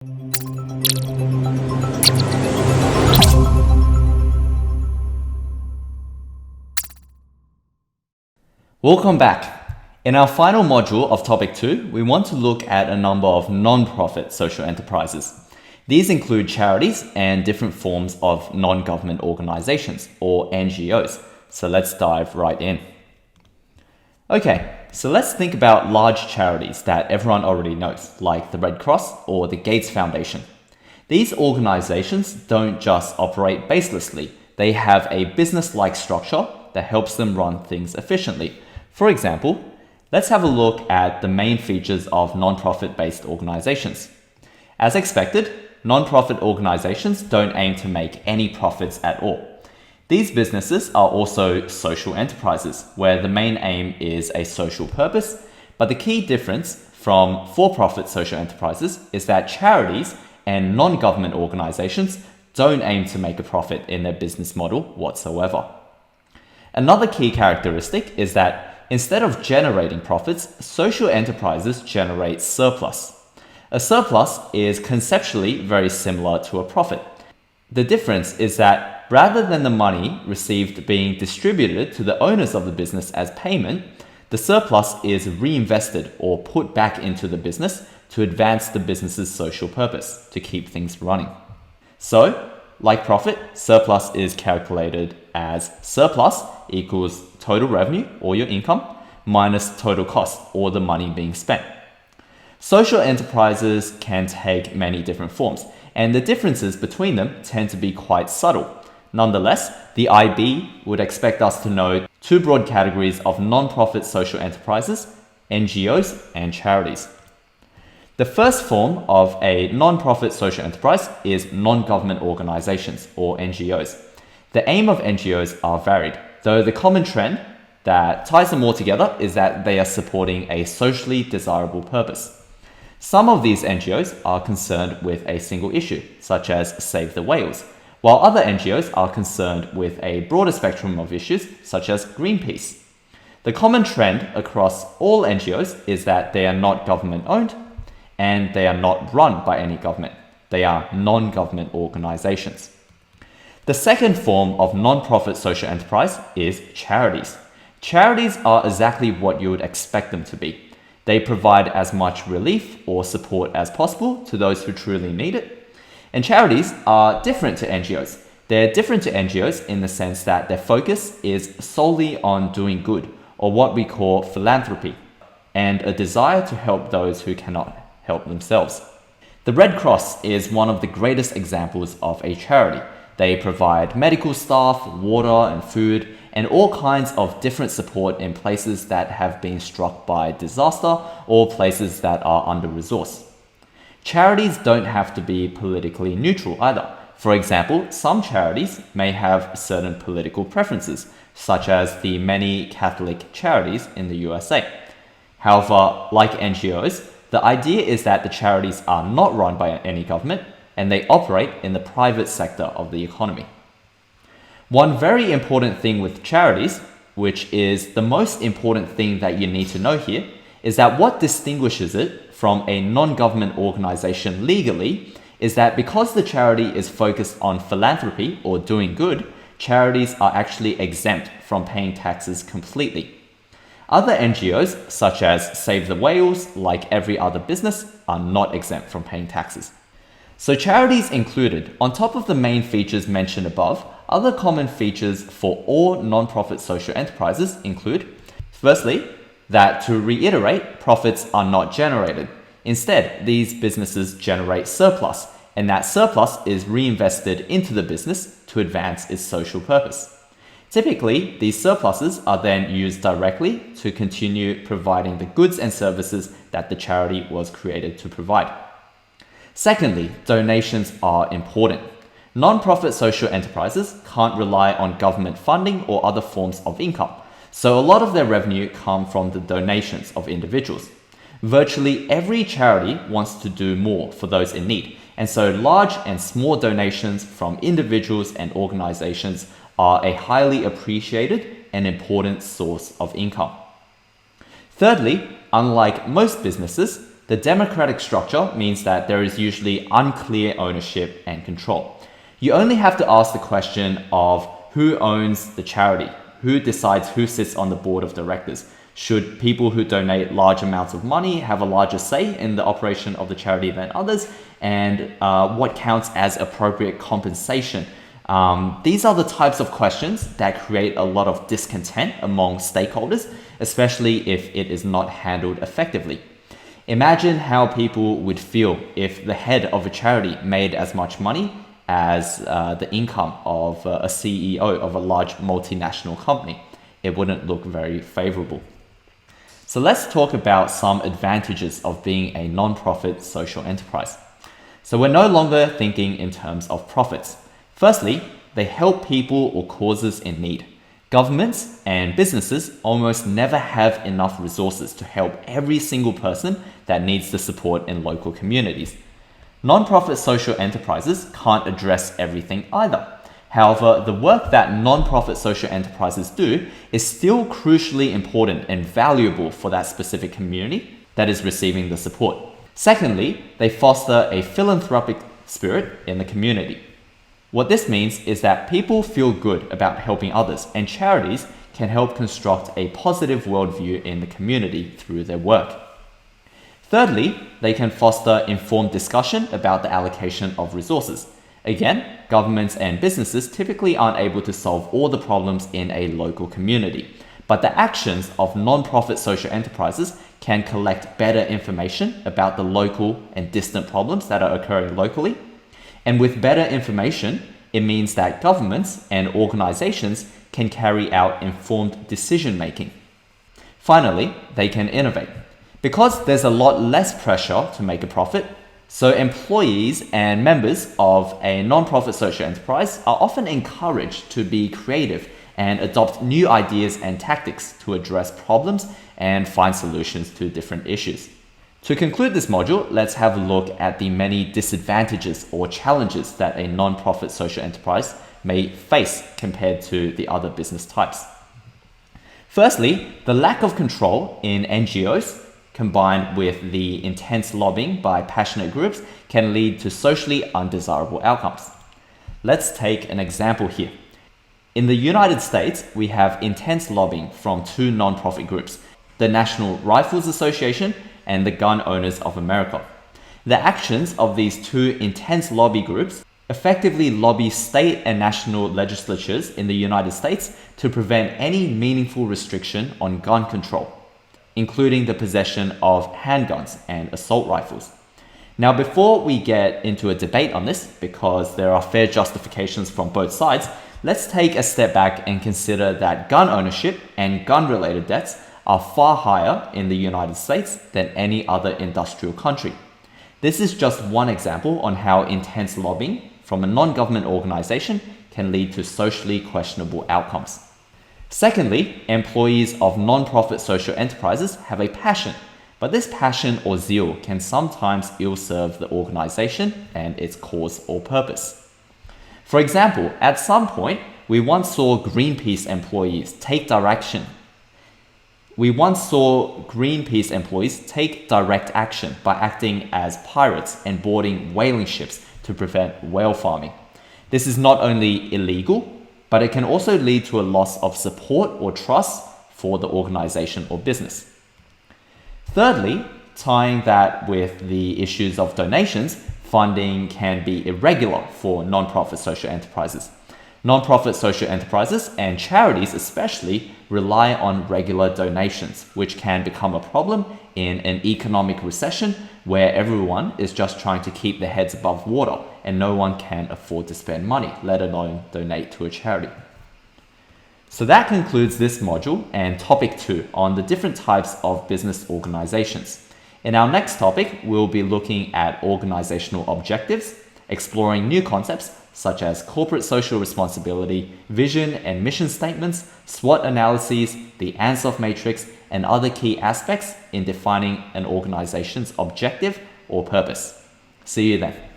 Welcome back. In our final module of Topic 2, we want to look at a number of non-profit social enterprises. These include charities and different forms of non-government organizations, or NGOs. So let's dive right in. Okay, so let's think about large charities that everyone already knows, like the Red Cross or the Gates Foundation. These organizations don't just operate baselessly. They have a business-like structure that helps them run things efficiently. For example, let's have a look at the main features of non-profit-based organizations. As expected, non-profit organizations don't aim to make any profits at all. These businesses are also social enterprises, where the main aim is a social purpose, but the key difference from for-profit social enterprises is that charities and non-government organizations don't aim to make a profit in their business model whatsoever. Another key characteristic is that instead of generating profits, social enterprises generate surplus. A surplus is conceptually very similar to a profit. The difference is that rather than the money received being distributed to the owners of the business as payment, the surplus is reinvested or put back into the business to advance the business's social purpose, to keep things running. So, like profit, surplus is calculated as surplus equals total revenue, or your income, minus total cost, or the money being spent. Social enterprises can take many different forms, and the differences between them tend to be quite subtle. Nonetheless, the IB would expect us to know two broad categories of non-profit social enterprises: NGOs and charities. The first form of a non-profit social enterprise is non-government organizations, or NGOs. The aim of NGOs are varied, though the common trend that ties them all together is that they are supporting a socially desirable purpose. Some of these NGOs are concerned with a single issue, such as Save the Whales, while other NGOs are concerned with a broader spectrum of issues, such as Greenpeace. The common trend across all NGOs is that they are not government-owned, and they are not run by any government. They are non-government organizations. The second form of non-profit social enterprise is charities. Charities are exactly what you would expect them to be. They provide as much relief or support as possible to those who truly need it. And charities are different to NGOs. They're different to NGOs in the sense that their focus is solely on doing good, or what we call philanthropy, and a desire to help those who cannot help themselves. The Red Cross is one of the greatest examples of a charity. They provide medical staff, water and food, and all kinds of different support in places that have been struck by disaster or places that are under-resourced. Charities don't have to be politically neutral either. For example, some charities may have certain political preferences, such as the many Catholic charities in the USA. However, like NGOs, the idea is that the charities are not run by any government, and they operate in the private sector of the economy. One very important thing with charities, which is the most important thing that you need to know here, is that what distinguishes it from a non-government organization legally is that because the charity is focused on philanthropy or doing good, charities are actually exempt from paying taxes completely. Other NGOs, such as Save the Whales, like every other business, are not exempt from paying taxes. So charities included, on top of the main features mentioned above, other common features for all non-profit social enterprises include, firstly, that to reiterate, profits are not generated. Instead, these businesses generate surplus, and that surplus is reinvested into the business to advance its social purpose. Typically, these surpluses are then used directly to continue providing the goods and services that the charity was created to provide. Secondly, donations are important. Non-profit social enterprises can't rely on government funding or other forms of income, so a lot of their revenue comes from the donations of individuals. Virtually every charity wants to do more for those in need, and so large and small donations from individuals and organizations are a highly appreciated and important source of income. Thirdly, unlike most businesses, The democratic structure means that there is usually unclear ownership and control. You only have to ask the question of who owns the charity, who decides who sits on the board of directors. Should people who donate large amounts of money have a larger say in the operation of the charity than others? And what counts as appropriate compensation? These are the types of questions that create a lot of discontent among stakeholders, especially if it is not handled effectively. Imagine how people would feel if the head of a charity made as much money as the income of a CEO of a large multinational company. It wouldn't look very favorable. So let's talk about some advantages of being a non-profit social enterprise. So we're no longer thinking in terms of profits. Firstly, they help people or causes in need. Governments and businesses almost never have enough resources to help every single person that needs the support in local communities. Non-profit social enterprises can't address everything either. However, the work that non-profit social enterprises do is still crucially important and valuable for that specific community that is receiving the support. Secondly, they foster a philanthropic spirit in the community. What this means is that people feel good about helping others, and charities can help construct a positive worldview in the community through their work. Thirdly, they can foster informed discussion about the allocation of resources. Again, governments and businesses typically aren't able to solve all the problems in a local community, but the actions of non-profit social enterprises can collect better information about the local and distant problems that are occurring locally. And with better information, it means that governments and organizations can carry out informed decision-making. Finally, they can innovate. Because there's a lot less pressure to make a profit, so employees and members of a non-profit social enterprise are often encouraged to be creative and adopt new ideas and tactics to address problems and find solutions to different issues. To conclude this module, let's have a look at the many disadvantages or challenges that a non-profit social enterprise may face compared to the other business types. Firstly, the lack of control in NGOs combined with the intense lobbying by passionate groups can lead to socially undesirable outcomes. Let's take an example here. In the United States, we have intense lobbying from two non-profit groups, the National Rifles Association and the Gun Owners of America. The actions of these two intense lobby groups effectively lobby state and national legislatures in the United States to prevent any meaningful restriction on gun control, including the possession of handguns and assault rifles. Now, before we get into a debate on this, because there are fair justifications from both sides, let's take a step back and consider that gun ownership and gun-related deaths are far higher in the United States than any other industrial country. This is just one example on how intense lobbying from a non-government organization can lead to socially questionable outcomes. Secondly, employees of non-profit social enterprises have a passion, but this passion or zeal can sometimes ill-serve the organization and its cause or purpose. For example, at some point, we once saw Greenpeace employees take direct action by acting as pirates and boarding whaling ships to prevent whale farming. This is not only illegal, but it can also lead to a loss of support or trust for the organization or business. Thirdly, tying that with the issues of donations, funding can be irregular for non-profit social enterprises. Non-profit social enterprises and charities especially rely on regular donations, which can become a problem in an economic recession where everyone is just trying to keep their heads above water and no one can afford to spend money, let alone donate to a charity. So that concludes this module and topic 2 on the different types of business organizations. In our next topic, we'll be looking at organizational objectives, exploring new concepts such as corporate social responsibility, vision and mission statements, SWOT analyses, the Ansoff matrix, and other key aspects in defining an organization's objective or purpose. See you then.